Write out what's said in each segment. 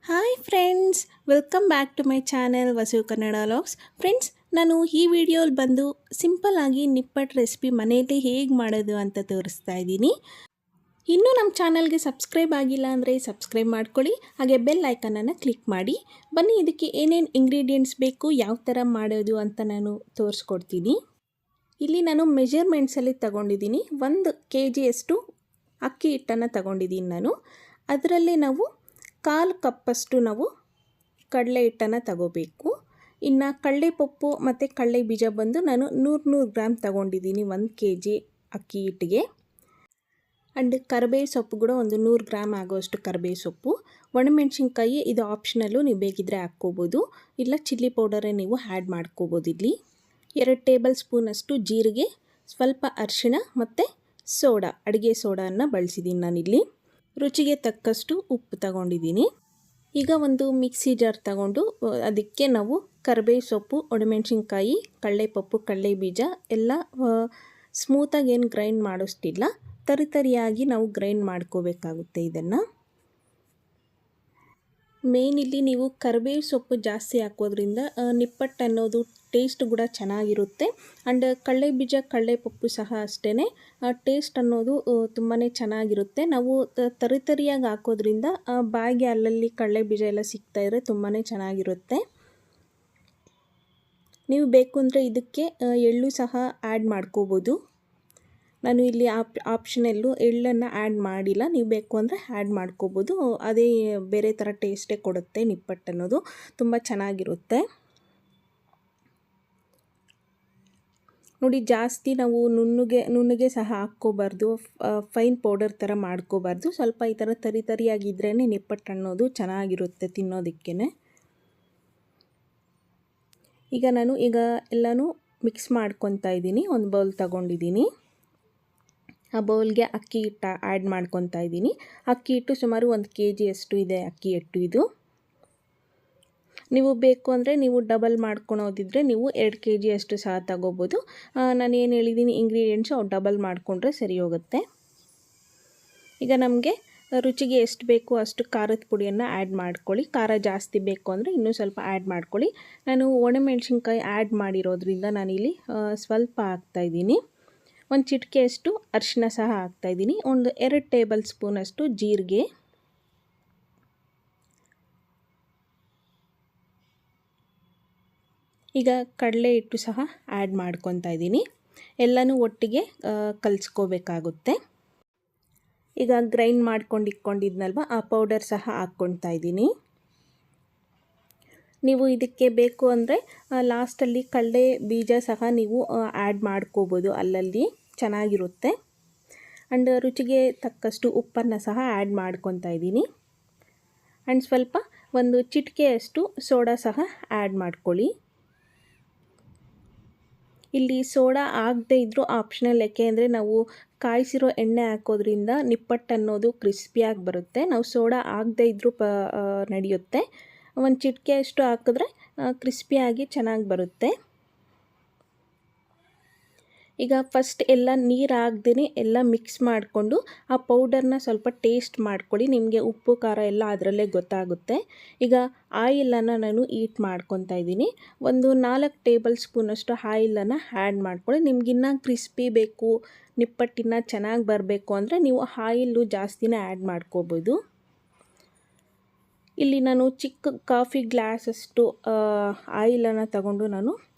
Hi friends, welcome back to my channel Vasu Kannada vlogs. Friends, ನಾನು ಈ ವಿಡಿಯೋಲಿ ಬಂದು ಸಿಂಪಲ್ಲಾಗಿ ನಿಪ್ಪಟ್ಟು ರೆಸಿಪಿ ಮನೆಯಲ್ಲಿ ಹೇಗೆ ಮಾಡೋದು ಅಂತ ತೋರಿಸ್ತಾ ಇದ್ದೀನಿ. ಇನ್ನೂ ನಮ್ಮ ಚಾನಲ್ಗೆ ಸಬ್ಸ್ಕ್ರೈಬ್ ಆಗಿಲ್ಲ ಅಂದರೆ ಸಬ್ಸ್ಕ್ರೈಬ್ ಮಾಡ್ಕೊಳ್ಳಿ, ಹಾಗೆ ಬೆಲ್ ಐಕನನ್ನು ಕ್ಲಿಕ್ ಮಾಡಿ. ಬನ್ನಿ, ಇದಕ್ಕೆ ಏನೇನು ಇಂಗ್ರೀಡಿಯೆಂಟ್ಸ್ ಬೇಕು, ಯಾವ ಥರ ಮಾಡೋದು ಅಂತ ನಾನು ತೋರಿಸ್ಕೊಡ್ತೀನಿ. ಇಲ್ಲಿ ನಾನು ಮೆಜರ್ಮೆಂಟ್ಸಲ್ಲಿ ತಗೊಂಡಿದ್ದೀನಿ. 1 kgಯಷ್ಟು ಅಕ್ಕಿ ಹಿಟ್ಟನ್ನು ತಗೊಂಡಿದ್ದೀನಿ ನಾನು. ಅದರಲ್ಲೇ ನಾವು 1/4 ಕಪ್ಪಷ್ಟು ನಾವು ಕಡಲೆ ಹಿಟ್ಟನ್ನು ತಗೋಬೇಕು. ಇನ್ನು ಕಡಲೆಪಪ್ಪು ಮತ್ತು ಕಡಲೆ ಬೀಜ ಬಂದು ನಾನು 100 ಗ್ರಾಮ್ ತಗೊಂಡಿದ್ದೀನಿ 1 kg ಅಕ್ಕಿ ಹಿಟ್ಟಿಗೆ. ಆ್ಯಂಡ್ ಕರಿಬೇವು ಸೊಪ್ಪು ಕೂಡ ಒಂದು 100 ಗ್ರಾಮ್ ಆಗೋಷ್ಟು ಕರಿಬೇವು ಸೊಪ್ಪು. ಒಣಮೆಣ್ಸಿನ್ಕಾಯಿ ಇದು ಆಪ್ಷನಲ್ಲು, ನೀವು ಬೇಕಿದ್ದರೆ ಹಾಕ್ಕೋಬೋದು, ಇಲ್ಲ ಚಿಲ್ಲಿ ಪೌಡರೇ ನೀವು ಆ್ಯಡ್ ಮಾಡ್ಕೋಬೋದು. ಇಲ್ಲಿ 2 ಟೇಬಲ್ ಸ್ಪೂನಷ್ಟು ಜೀರಿಗೆ, ಸ್ವಲ್ಪ ಅರಿಶಿಣ ಮತ್ತು ಸೋಡಾ, ಅಡುಗೆ ಸೋಡಾನ ಬಳಸಿದ್ದೀನಿ ನಾನಿಲ್ಲಿ. ರುಚಿಗೆ ತಕ್ಕಷ್ಟು ಉಪ್ಪು ತಗೊಂಡಿದ್ದೀನಿ. ಈಗ ಒಂದು ಮಿಕ್ಸಿ ಜಾರ್ ತಗೊಂಡು ಅದಕ್ಕೆ ನಾವು ಕರಿಬೇವು ಸೊಪ್ಪು, ಒಣಮೆಣ್ಸಿನ್ಕಾಯಿ, ಕಡಲೆಪಪ್ಪು, ಕಡಲೆ ಬೀಜ ಎಲ್ಲ ಸ್ಮೂತಾಗಿ ಏನು ಗ್ರೈಂಡ್ ಮಾಡಿಸ್ತಿಲ್ಲ, ತರಿಯಾಗಿ ನಾವು ಗ್ರೈಂಡ್ ಮಾಡ್ಕೋಬೇಕಾಗುತ್ತೆ. ಇದನ್ನು ಮೇನ್ ಇಲ್ಲಿ ನೀವು ಕರಿಬೇವು ಸೊಪ್ಪು ಜಾಸ್ತಿ ಹಾಕೋದ್ರಿಂದ ನಿಪ್ಪಟ್ಟು ಅನ್ನೋದು ಟೇಸ್ಟ್ ಕೂಡ ಚೆನ್ನಾಗಿರುತ್ತೆ. ಆ್ಯಂಡ್ ಕಡಲೆ ಬೀಜ, ಕಡಲೆಪಪ್ಪು ಸಹ ಅಷ್ಟೇ, ಟೇಸ್ಟ್ ಅನ್ನೋದು ತುಂಬಾ ಚೆನ್ನಾಗಿರುತ್ತೆ. ನಾವು ತರಿಯಾಗಿ ಹಾಕೋದ್ರಿಂದ ಬಾಯಿಗೆ ಅಲ್ಲಲ್ಲಿ ಕಡಲೆ ಬೀಜ ಎಲ್ಲ ಸಿಗ್ತಾಯಿದ್ರೆ ತುಂಬಾ ಚೆನ್ನಾಗಿರುತ್ತೆ. ನೀವು ಬೇಕು ಅಂದರೆ ಇದಕ್ಕೆ ಎಳ್ಳು ಸಹ ಆ್ಯಡ್ ಮಾಡ್ಕೋಬೋದು. ನಾನು ಇಲ್ಲಿ ಆಪ್ಷನಲ್ಲು ಎಳ್ಳನ್ನು ಆ್ಯಡ್ ಮಾಡಿಲ್ಲ, ನೀವು ಬೇಕು ಅಂದರೆ ಆ್ಯಡ್ ಮಾಡ್ಕೋಬೋದು. ಅದೇ ಬೇರೆ ಥರ ಟೇಸ್ಟೇ ಕೊಡುತ್ತೆ. ನಿಪ್ಪಟ್ಟು ಅನ್ನೋದು ತುಂಬ ಚೆನ್ನಾಗಿರುತ್ತೆ. ನೋಡಿ, ಜಾಸ್ತಿ ನಾವು ನುಣ್ಣಗೆ ಸಹ ಹಾಕ್ಕೋಬಾರ್ದು, ಫೈನ್ ಪೌಡರ್ ಥರ ಮಾಡ್ಕೋಬಾರ್ದು. ಸ್ವಲ್ಪ ಈ ಥರ ತರಿಯಾಗಿದ್ರೇ ನಿಪ್ಪಟ್ಟು ಅನ್ನೋದು ಚೆನ್ನಾಗಿರುತ್ತೆ ತಿನ್ನೋದಕ್ಕೆ. ಈಗ ನಾನು ಎಲ್ಲನೂ ಮಿಕ್ಸ್ ಮಾಡ್ಕೊತಾ ಇದ್ದೀನಿ. ಒಂದು ಬೌಲ್ ತಗೊಂಡಿದ್ದೀನಿ. ಆ ಬೌಲ್ಗೆ ಅಕ್ಕಿ ಹಿಟ್ಟು ಆ್ಯಡ್ ಮಾಡ್ಕೊತಾ ಇದ್ದೀನಿ. ಅಕ್ಕಿ ಹಿಟ್ಟು ಸುಮಾರು 1 kgಯಷ್ಟು ಇದೆ ಅಕ್ಕಿ ಹಿಟ್ಟು ಇದು. ನೀವು ಬೇಕು ಅಂದರೆ ನೀವು ಡಬಲ್ ಮಾಡ್ಕೊಳೋದಿದ್ರೆ ನೀವು 2 kgಯಷ್ಟು ಸಹ ತಗೋಬೋದು. ನಾನು ಏನು ಹೇಳಿದ್ದೀನಿ ಇಂಗ್ರೀಡಿಯೆಂಟ್ಸು ಅವು ಡಬಲ್ ಮಾಡಿಕೊಂಡ್ರೆ ಸರಿ ಹೋಗುತ್ತೆ. ಈಗ ನಮಗೆ ರುಚಿಗೆ ಎಷ್ಟು ಬೇಕು ಅಷ್ಟು ಖಾರದ ಪುಡಿಯನ್ನು ಆ್ಯಡ್ ಮಾಡ್ಕೊಳ್ಳಿ. ಖಾರ ಜಾಸ್ತಿ ಬೇಕು ಅಂದರೆ ಇನ್ನೂ ಸ್ವಲ್ಪ ಆ್ಯಡ್ ಮಾಡ್ಕೊಳ್ಳಿ. ನಾನು ಒಣಮೆಣ್ಸಿನ್ಕಾಯಿ ಆ್ಯಡ್ ಮಾಡಿರೋದ್ರಿಂದ ನಾನಿಲ್ಲಿ ಸ್ವಲ್ಪ ಹಾಕ್ತಾಯಿದ್ದೀನಿ. ಒಂದು ಚಿಟಿಕೆಯಷ್ಟು ಅರಿಶಿನ ಸಹ ಹಾಕ್ತಾಯಿದ್ದೀನಿ. ಒಂದು 2 ಟೇಬಲ್ ಸ್ಪೂನಷ್ಟು ಜೀರಿಗೆ, ಈಗ ಕಡಲೆ ಹಿಟ್ಟು ಸಹ ಆ್ಯಡ್ ಮಾಡ್ಕೊತಾ ಇದ್ದೀನಿ. ಎಲ್ಲನೂ ಒಟ್ಟಿಗೆ ಕಲಿಸ್ಕೋಬೇಕಾಗುತ್ತೆ. ಈಗ ಗ್ರೈಂಡ್ ಮಾಡ್ಕೊಂಡು ಇಟ್ಕೊಂಡಿದ್ನಲ್ವ, ಆ ಪೌಡರ್ ಸಹ ಹಾಕ್ಕೊತಾ ಇದ್ದೀನಿ. ನೀವು ಇದಕ್ಕೆ ಬೇಕು ಅಂದರೆ ಲಾಸ್ಟಲ್ಲಿ ಕಡಲೆ ಬೀಜ ಸಹ ನೀವು ಆ್ಯಡ್ ಮಾಡ್ಕೋಬೋದು, ಅಲ್ಲಲ್ಲಿ ಚೆನ್ನಾಗಿರುತ್ತೆ. ಆ್ಯಂಡ್ ರುಚಿಗೆ ತಕ್ಕಷ್ಟು ಉಪ್ಪನ್ನು ಸಹ ಆ್ಯಡ್ ಮಾಡ್ಕೊತಾ ಇದ್ದೀನಿ. ಆ್ಯಂಡ್ ಸ್ವಲ್ಪ ಒಂದು ಚಿಟಿಕೆಯಷ್ಟು ಸೋಡಾ ಸಹ ಆ್ಯಡ್ ಮಾಡ್ಕೊಳ್ಳಿ. ಇಲ್ಲಿ ಸೋಡಾ ಆಗದೇ ಇದ್ದರೂ ಆಪ್ಷನಲ್, ಯಾಕೆ ಅಂದರೆ ನಾವು ಕಾಯಿಸಿರೋ ಎಣ್ಣೆ ಹಾಕೋದ್ರಿಂದ ನಿಪ್ಪಟ್ಟು ಅನ್ನೋದು ಕ್ರಿಸ್ಪಿಯಾಗಿ ಬರುತ್ತೆ. ನಾವು ಸೋಡಾ ಆಗದೇ ಇದ್ದರೂ ನಡೆಯುತ್ತೆ. ಒಂದು ಚಿಟಿಕೆಯಷ್ಟು ಹಾಕಿದ್ರೆ ಕ್ರಿಸ್ಪಿಯಾಗಿ ಚೆನ್ನಾಗಿ ಬರುತ್ತೆ. ಈಗ ಫಸ್ಟ್ ಎಲ್ಲ ನೀರು ಹಾಕ್ದೇ ಎಲ್ಲ ಮಿಕ್ಸ್ ಮಾಡಿಕೊಂಡು ಆ ಪೌಡರ್ನ ಸ್ವಲ್ಪ ಟೇಸ್ಟ್ ಮಾಡ್ಕೊಳ್ಳಿ. ನಿಮಗೆ ಉಪ್ಪು ಖಾರ ಎಲ್ಲ ಅದರಲ್ಲೇ ಗೊತ್ತಾಗುತ್ತೆ. ಈಗ ಆಯಿಲನ್ನು ನಾನು ಹೀಟ್ ಮಾಡ್ಕೊತಾ ಇದ್ದೀನಿ. ಒಂದು 4 ಟೇಬಲ್ ಸ್ಪೂನಷ್ಟು ಆಯಿಲನ್ನು ಆ್ಯಡ್ ಮಾಡ್ಕೊಳ್ಳಿ. ನಿಮಗಿನ್ನ ಕ್ರಿಸ್ಪಿ ಬೇಕು, ನಿಪ್ಪಟ್ಟಿನ ಚೆನ್ನಾಗಿ ಬರಬೇಕು ಅಂದರೆ ನೀವು ಆಯಿಲು ಜಾಸ್ತಿನೇ ಆ್ಯಡ್ ಮಾಡ್ಕೋಬೋದು. ಇಲ್ಲಿ ನಾನು ಚಿಕ್ಕ ಕಾಫಿ ಗ್ಲಾಸಷ್ಟು ಆಯಿಲನ್ನು ತಗೊಂಡು ನಾನು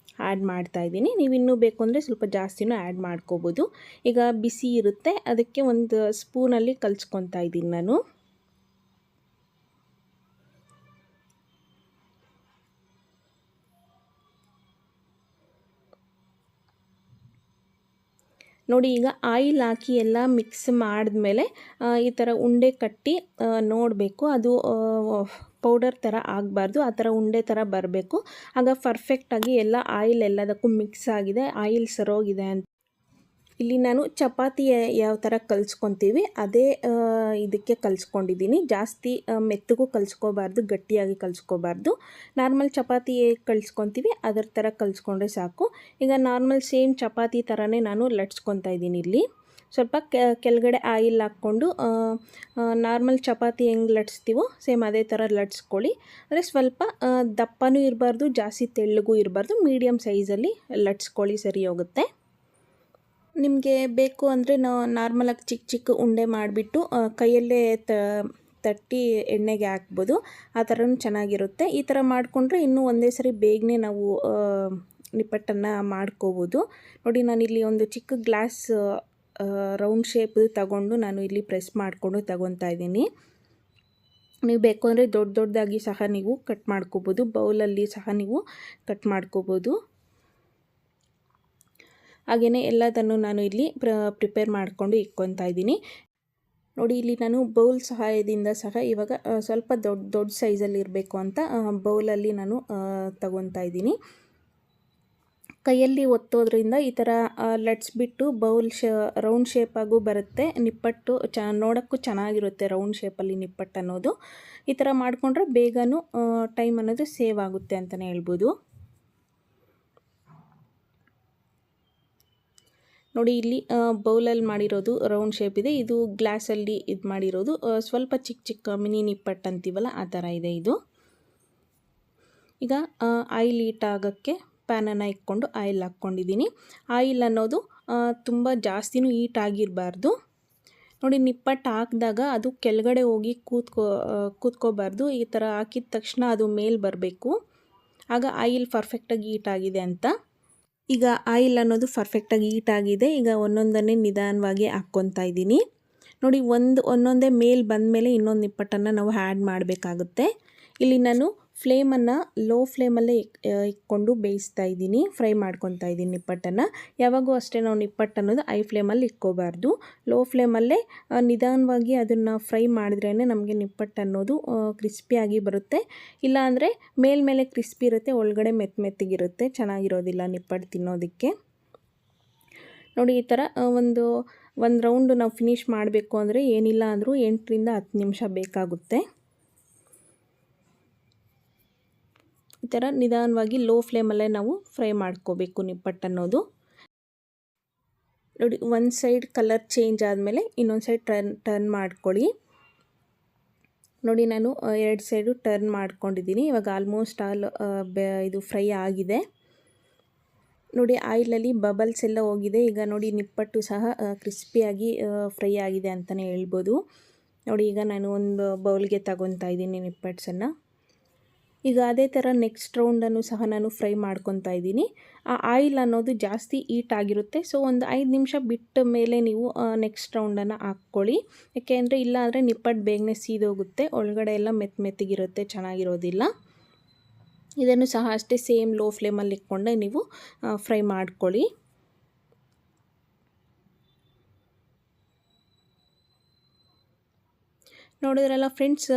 ಆ್ಯಡ್ ಮಾಡ್ತಾಯಿದ್ದೀನಿ. ನೀವು ಇನ್ನೂ ಬೇಕು ಅಂದರೆ ಸ್ವಲ್ಪ ಜಾಸ್ತಿನೂ ಆ್ಯಡ್ ಮಾಡ್ಕೋಬೋದು. ಈಗ ಬಿಸಿ ಇರುತ್ತೆ, ಅದಕ್ಕೆ ಒಂದು ಸ್ಪೂನಲ್ಲಿ ಕಲಿಸ್ಕೊತಾ ಇದ್ದೀನಿ ನಾನು. ನೋಡಿ, ಈಗ ಆಯಿಲ್ ಹಾಕಿ ಎಲ್ಲ ಮಿಕ್ಸ್ ಮಾಡಿದ್ಮೇಲೆ ಈ ಥರ ಉಂಡೆ ಕಟ್ಟಿ ನೋಡಬೇಕು. ಅದು ಪೌಡರ್ ಥರ ಆಗಬಾರ್ದು, ಆ ಥರ ಉಂಡೆ ಥರ ಬರಬೇಕು. ಆಗ ಪರ್ಫೆಕ್ಟಾಗಿ ಎಲ್ಲ ಆಯಿಲ್ ಎಲ್ಲದಕ್ಕೂ ಮಿಕ್ಸ್ ಆಗಿದೆ, ಆಯಿಲ್ ಸರೋಗಿದೆ ಅಂತ. ಇಲ್ಲಿ ನಾನು ಚಪಾತಿ ಯಾವ ಥರ ಕಲಿಸ್ಕೊತೀವಿ ಅದೇ ಇದಕ್ಕೆ ಕಲಿಸ್ಕೊಂಡಿದ್ದೀನಿ. ಜಾಸ್ತಿ ಮೆತ್ತಗೂ ಕಲಿಸ್ಕೋಬಾರ್ದು, ಗಟ್ಟಿಯಾಗಿ ಕಲಿಸ್ಕೋಬಾರ್ದು. ನಾರ್ಮಲ್ ಚಪಾತಿ ಹೇಗೆ ಕಲಿಸ್ಕೊತೀವಿ ಅದರ ಥರ ಕಲಿಸ್ಕೊಂಡ್ರೆ ಸಾಕು. ಈಗ ನಾರ್ಮಲ್ ಸೇಮ್ ಚಪಾತಿ ಥರನೇ ನಾನು ಲಟ್ಸ್ಕೊತಾ ಇದ್ದೀನಿ ಇಲ್ಲಿ. ಸ್ವಲ್ಪ ಕೆಳಗಡೆ ಆಯಿಲ್ ಹಾಕ್ಕೊಂಡು ನಾರ್ಮಲ್ ಚಪಾತಿ ಹೆಂಗೆ ಲಟ್ಸ್ತೀವೋ ಸೇಮ್ ಅದೇ ಥರ ಲಟ್ಸ್ಕೊಳ್ಳಿ. ಅಂದರೆ ಸ್ವಲ್ಪ ದಪ್ಪನೂ ಇರಬಾರ್ದು, ಜಾಸ್ತಿ ತೆಳ್ಳಗೂ ಇರಬಾರ್ದು, ಮೀಡಿಯಮ್ ಸೈಜಲ್ಲಿ ಲಟ್ಸ್ಕೊಳ್ಳಿ, ಸರಿ ಹೋಗುತ್ತೆ. ನಿಮಗೆ ಬೇಕು ಅಂದರೆ ನಾವು ನಾರ್ಮಲಾಗಿ ಚಿಕ್ಕ ಚಿಕ್ಕ ಉಂಡೆ ಮಾಡಿಬಿಟ್ಟು ಕೈಯಲ್ಲೇ ತಟ್ಟಿ ಎಣ್ಣೆಗೆ ಹಾಕ್ಬೋದು, ಆ ಥರನೂ ಚೆನ್ನಾಗಿರುತ್ತೆ. ಈ ಥರ ಮಾಡಿಕೊಂಡ್ರೆ ಇನ್ನೂ ಒಂದೇ ಸರಿ ಬೇಗನೆ ನಾವು ನಿಪ್ಪಟ್ಟನ್ನು ಮಾಡ್ಕೋಬೋದು. ನೋಡಿ, ನಾನಿಲ್ಲಿ ಒಂದು ಚಿಕ್ಕ ಗ್ಲಾಸ್ ರೌಂಡ್ ಶೇಪ್ ತಗೊಂಡು ನಾನು ಇಲ್ಲಿ ಪ್ರೆಸ್ ಮಾಡಿಕೊಂಡು ತಗೊತಾ ಇದ್ದೀನಿ. ನೀವು ಬೇಕು ಅಂದರೆ ದೊಡ್ಡ ದೊಡ್ಡದಾಗಿ ಸಹ ನೀವು ಕಟ್ ಮಾಡ್ಕೋಬೋದು, ಬೌಲಲ್ಲಿ ಸಹ ನೀವು ಕಟ್ ಮಾಡ್ಕೋಬೋದು. ಹಾಗೆಯೇ ಎಲ್ಲದನ್ನು ನಾನು ಇಲ್ಲಿ ಪ್ರಿಪೇರ್ ಮಾಡಿಕೊಂಡು ಇಟ್ಕೊತಾ ಇದ್ದೀನಿ. ನೋಡಿ, ಇಲ್ಲಿ ನಾನು ಬೌಲ್ ಸಹಾಯದಿಂದ ಸಹ ಇವಾಗ ಸ್ವಲ್ಪ ದೊಡ್ಡ ಸೈಜಲ್ಲಿ ಇರಬೇಕು ಅಂತ ಬೌಲಲ್ಲಿ ನಾನು ತಗೊತಾ ಇದ್ದೀನಿ. ಕೈಯಲ್ಲಿ ಒತ್ತೋದ್ರಿಂದ ಈ ಥರ ಲಟ್ಸ್ಬಿಟ್ಟು ಬೌಲ್ ರೌಂಡ್ ಶೇಪಾಗೂ ಬರುತ್ತೆ. ನಿಪ್ಪಟ್ಟು ನೋಡೋಕ್ಕೂ ಚೆನ್ನಾಗಿರುತ್ತೆ ರೌಂಡ್ ಶೇಪಲ್ಲಿ ನಿಪ್ಪಟ್ಟು ಅನ್ನೋದು. ಈ ಥರ ಮಾಡಿಕೊಂಡ್ರೆ ಬೇಗನೂ ಟೈಮ್ ಅನ್ನೋದು ಸೇವ್ ಆಗುತ್ತೆ ಅಂತಲೇ ಹೇಳ್ಬೋದು. ನೋಡಿ, ಇಲ್ಲಿ ಬೌಲಲ್ಲಿ ಮಾಡಿರೋದು ರೌಂಡ್ ಶೇಪ್ ಇದೆ, ಇದು ಗ್ಲಾಸಲ್ಲಿ ಇದು ಮಾಡಿರೋದು ಸ್ವಲ್ಪ ಚಿಕ್ಕ ಚಿಕ್ಕ ಮಿನಿ ನಿಪ್ಪಟ್ಟು ಅಂತೀವಲ್ಲ ಆ ಥರ ಇದೆ ಇದು. ಈಗ ಆಯಿಲ್ ಹೀಟ್ ಆಗೋಕ್ಕೆ ಪ್ಯಾನನ್ನು ಇಟ್ಕೊಂಡು ಆಯಿಲ್ ಹಾಕ್ಕೊಂಡಿದ್ದೀನಿ. ಆಯಿಲ್ ಅನ್ನೋದು ತುಂಬ ಜಾಸ್ತಿನೂ ಹೀಟ್ ಆಗಿರಬಾರ್ದು. ನೋಡಿ, ನಿಪ್ಪಟ್ಟು ಹಾಕಿದಾಗ ಅದು ಕೆಳಗಡೆ ಹೋಗಿ ಕೂತ್ಕೋಬಾರ್ದು. ಈ ಥರ ಹಾಕಿದ ತಕ್ಷಣ ಅದು ಮೇಲೆ ಬರಬೇಕು, ಆಗ ಆಯಿಲ್ ಪರ್ಫೆಕ್ಟಾಗಿ ಹೀಟ್ ಆಗಿದೆ ಅಂತ. ಈಗ ಆಯಿಲ್ ಅನ್ನೋದು ಪರ್ಫೆಕ್ಟಾಗಿ ಹೀಟ್ ಆಗಿದೆ. ಈಗ ಒಂದೊಂದನ್ನೇ ನಿಧಾನವಾಗಿ ಹಾಕ್ಕೊತಾ ಇದ್ದೀನಿ. ನೋಡಿ, ಒಂದೊಂದೇ ಮೇಲೆ ಬಂದಮೇಲೆ ಇನ್ನೊಂದು ನಿಪ್ಪಟ್ಟನ್ನು ನಾವು ಆ್ಯಡ್ ಮಾಡಬೇಕಾಗುತ್ತೆ. ಇಲ್ಲಿ ನಾನು ಫ್ಲೇಮನ್ನು ಲೋ ಫ್ಲೇಮಲ್ಲೇ ಇಟ್ಕೊಂಡು ಬೇಯಿಸ್ತಾ ಇದ್ದೀನಿ, ಫ್ರೈ ಮಾಡ್ಕೊತಾ ಇದ್ದೀನಿ ನಿಪ್ಪಟ್ಟನ್ನು. ಯಾವಾಗೂ ಅಷ್ಟೇ ನಾವು ನಿಪ್ಪಟ್ಟು ಅನ್ನೋದು ಹೈ ಫ್ಲೇಮಲ್ಲಿ ಇಟ್ಕೋಬಾರ್ದು, ಲೋ ಫ್ಲೇಮಲ್ಲೇ ನಿಧಾನವಾಗಿ ಅದನ್ನು ಫ್ರೈ ಮಾಡಿದ್ರೇ ನಮಗೆ ನಿಪ್ಪಟ್ಟು ಅನ್ನೋದು ಕ್ರಿಸ್ಪಿಯಾಗಿ ಬರುತ್ತೆ. ಇಲ್ಲಾಂದರೆ ಮೇಲ್ಮೇಲೆ ಕ್ರಿಸ್ಪಿ ಇರುತ್ತೆ, ಒಳಗಡೆ ಮೆತ್ತಗಿರುತ್ತೆ, ಚೆನ್ನಾಗಿರೋದಿಲ್ಲ ನಿಪ್ಪಟ್ಟು ತಿನ್ನೋದಕ್ಕೆ. ನೋಡಿ, ಈ ಥರ ಒಂದು ರೌಂಡು ನಾವು ಫಿನಿಷ್ ಮಾಡಬೇಕು ಅಂದರೆ ಏನಿಲ್ಲ ಅಂದರೂ 8 ರಿಂದ 10 ನಿಮಿಷ ಬೇಕಾಗುತ್ತೆ. ಈ ಥರ ನಿಧಾನವಾಗಿ ಲೋ ಫ್ಲೇಮಲ್ಲೇ ನಾವು ಫ್ರೈ ಮಾಡ್ಕೋಬೇಕು ನಿಪ್ಪಟ್ಟು ಅನ್ನೋದು. ನೋಡಿ, ಒಂದು ಸೈಡ್ ಕಲರ್ ಚೇಂಜ್ ಆದಮೇಲೆ ಇನ್ನೊಂದು ಸೈಡ್ ಟರ್ನ್ ಮಾಡ್ಕೊಳ್ಳಿ. ನೋಡಿ, ನಾನು 2 ಸೈಡು ಟರ್ನ್ ಮಾಡ್ಕೊಂಡಿದ್ದೀನಿ. ಇವಾಗ ಆಲ್ಮೋಸ್ಟ್ ಇದು ಫ್ರೈ ಆಗಿದೆ. ನೋಡಿ, ಆಯಿಲಲ್ಲಿ ಬಬಲ್ಸ್ ಎಲ್ಲ ಹೋಗಿದೆ. ಈಗ ನೋಡಿ, ನಿಪ್ಪಟ್ಟು ಸಹ ಕ್ರಿಸ್ಪಿಯಾಗಿ ಫ್ರೈ ಆಗಿದೆ ಅಂತಲೇ ಹೇಳ್ಬೋದು. ನೋಡಿ, ಈಗ ನಾನು ಒಂದು ಬೌಲ್ಗೆ ತಗೊತಾ ಇದ್ದೀನಿ ನಿಪ್ಪಟ್ಟನ್ನು. ಈಗ ಅದೇ ಥರ ನೆಕ್ಸ್ಟ್ ರೌಂಡನ್ನು ಸಹ ನಾನು ಫ್ರೈ ಮಾಡ್ಕೊತಾ ಇದ್ದೀನಿ. ಆ ಆಯಿಲ್ ಅನ್ನೋದು ಜಾಸ್ತಿ ಹೀಟ್ ಆಗಿರುತ್ತೆ, ಸೊ ಒಂದು 5 ನಿಮಿಷ ಬಿಟ್ಟ ಮೇಲೆ ನೀವು ನೆಕ್ಸ್ಟ್ ರೌಂಡನ್ನು ಹಾಕ್ಕೊಳ್ಳಿ. ಯಾಕೆಂದರೆ ಇಲ್ಲ ಅಂದರೆ ನಿಪ್ಪಟ್ಟು ಬೇಗನೆ ಸೀದೋಗುತ್ತೆ, ಒಳಗಡೆ ಎಲ್ಲ ಮೆತ್ತಗಿರುತ್ತೆ, ಚೆನ್ನಾಗಿರೋದಿಲ್ಲ. ಇದನ್ನು ಸಹ ಅಷ್ಟೇ ಸೇಮ್ ಲೋ ಫ್ಲೇಮಲ್ಲಿ ಇಟ್ಕೊಂಡೆ ನೀವು ಫ್ರೈ ಮಾಡ್ಕೊಳ್ಳಿ. ನೋಡಿದ್ರಲ್ಲ ಫ್ರೆಂಡ್ಸ್,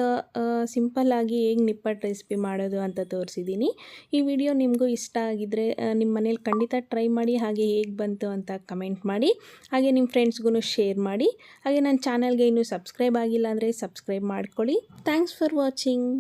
ಸಿಂಪಲ್ಲಾಗಿ ಹೇಗೆ ನಿಪ್ಪಟ್ಟು ರೆಸಿಪಿ ಮಾಡೋದು ಅಂತ ತೋರಿಸಿದ್ದೀನಿ. ಈ ವಿಡಿಯೋ ನಿಮಗೂ ಇಷ್ಟ ಆಗಿದ್ದರೆ ನಿಮ್ಮ ಮನೇಲಿ ಖಂಡಿತ ಟ್ರೈ ಮಾಡಿ, ಹಾಗೆ ಹೇಗೆ ಬಂತು ಅಂತ ಕಮೆಂಟ್ ಮಾಡಿ, ಹಾಗೆ ನಿಮ್ಮ ಫ್ರೆಂಡ್ಸ್ಗೂ ಶೇರ್ ಮಾಡಿ. ಹಾಗೆ ನನ್ನ ಚಾನಲ್ಗೆ ಇನ್ನೂ ಸಬ್ಸ್ಕ್ರೈಬ್ ಆಗಿಲ್ಲ ಅಂದರೆ ಸಬ್ಸ್ಕ್ರೈಬ್ ಮಾಡ್ಕೊಳ್ಳಿ. Thanks for watching.